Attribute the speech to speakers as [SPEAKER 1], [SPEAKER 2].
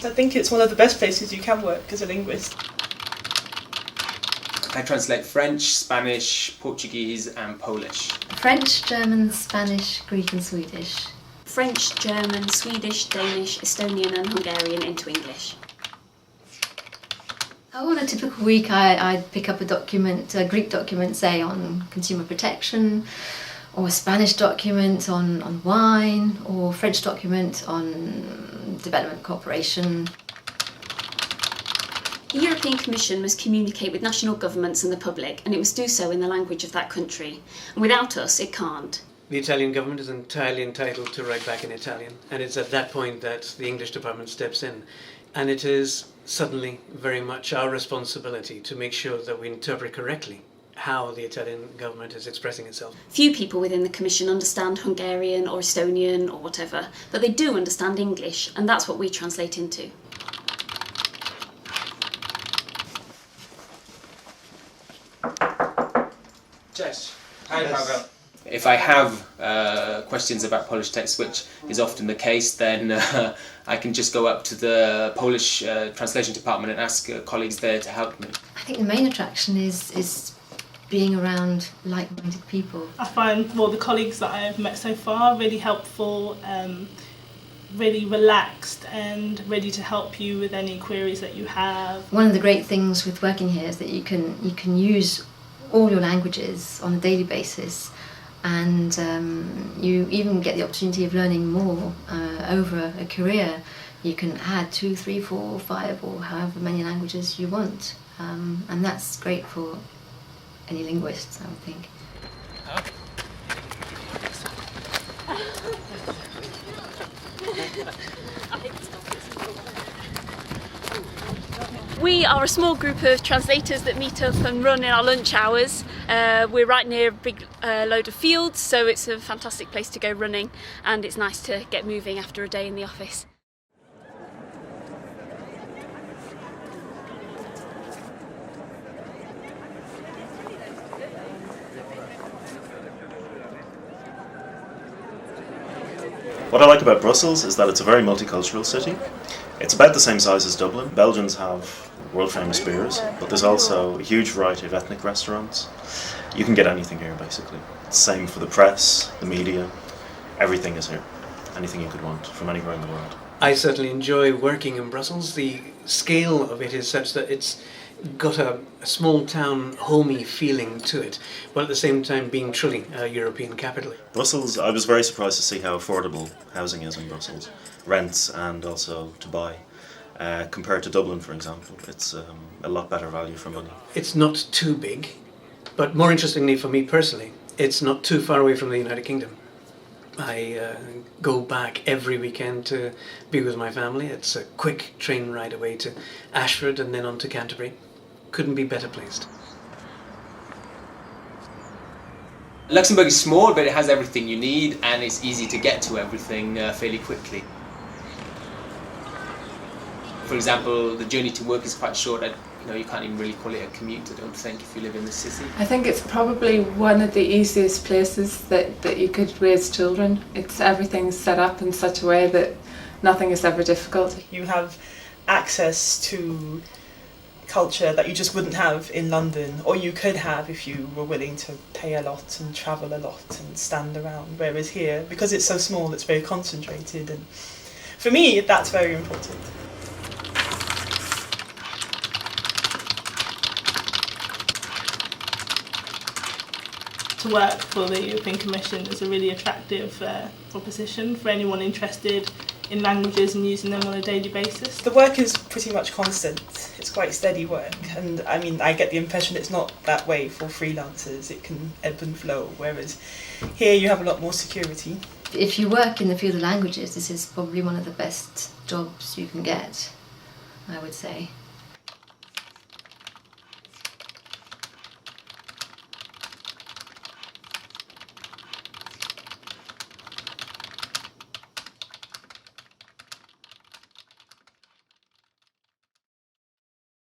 [SPEAKER 1] I think it's one of the best places you can work as a linguist.
[SPEAKER 2] I translate French, Spanish, Portuguese and Polish.
[SPEAKER 3] French, German, Spanish, Greek and Swedish.
[SPEAKER 4] French, German, Swedish, Danish, Estonian and Hungarian into English.
[SPEAKER 3] On a typical week I'd pick up a Greek document, say on consumer protection, or a Spanish document on wine, or a French document on development cooperation.
[SPEAKER 4] The European Commission must communicate with national governments and the public, and it must do so in the language of that country. And without us, it can't.
[SPEAKER 5] The Italian government is entirely entitled to write back in Italian, and it's at that point that the English department steps in. And it is suddenly very much our responsibility to make sure that we interpret correctly how the Italian government is expressing itself.
[SPEAKER 4] Few people within the Commission understand Hungarian or Estonian or whatever, but they do understand English, and that's what we translate into.
[SPEAKER 2] Jess, hi Paweł. If I have questions about Polish text, which is often the case, then I can just go up to the Polish translation department and ask colleagues there to help me.
[SPEAKER 3] I think the main attraction is being around like-minded people.
[SPEAKER 1] I find the colleagues that I've met so far really helpful, really relaxed and ready to help you with any queries that you have.
[SPEAKER 3] One of the great things with working here is that you can use all your languages on a daily basis, and you even get the opportunity of learning more over a career. You can add 2, 3, 4, 5 or however many languages you want, and that's great for any linguists, I would think.
[SPEAKER 4] We are a small group of translators that meet up and run in our lunch hours. We're right near a big load of fields, so it's a fantastic place to go running, and it's nice to get moving after a day in the office.
[SPEAKER 6] What I like about Brussels is that it's a very multicultural city. It's about the same size as Dublin. Belgians have world famous beers, but there's also a huge variety of ethnic restaurants. You can get anything here basically. Same for the press, the media, everything is here. Anything you could want from anywhere in the world.
[SPEAKER 5] I certainly enjoy working in Brussels. The scale of it is such that it's got a small town homey feeling to it, but at the same time being truly a European capital.
[SPEAKER 6] Brussels, I was very surprised to see how affordable housing is in Brussels. Rents and also to buy. Compared to Dublin, for example, it's a lot better value for money.
[SPEAKER 5] It's not too big, but more interestingly for me personally, it's not too far away from the United Kingdom. I go back every weekend to be with my family. It's a quick train ride away to Ashford and then on to Canterbury. Couldn't be better placed.
[SPEAKER 2] Luxembourg is small, but it has everything you need, and it's easy to get to everything fairly quickly. For example, the journey to work is quite short. You can't even really call it a commute, I don't think, if you live in the city.
[SPEAKER 7] I think it's probably one of the easiest places that you could raise children. Everything's set up in such a way that nothing is ever difficult.
[SPEAKER 1] You have access to culture that you just wouldn't have in London, or you could have if you were willing to pay a lot and travel a lot and stand around. Whereas here, because it's so small, it's very concentrated, and for me that's very important. To work for the European Commission is a really attractive proposition for anyone interested in languages and using them on a daily basis. The work is pretty much constant. It's quite steady work, and I get the impression it's not that way for freelancers. It can ebb and flow, whereas here you have a lot more security.
[SPEAKER 3] If you work in the field of languages, this is probably one of the best jobs you can get, I would say.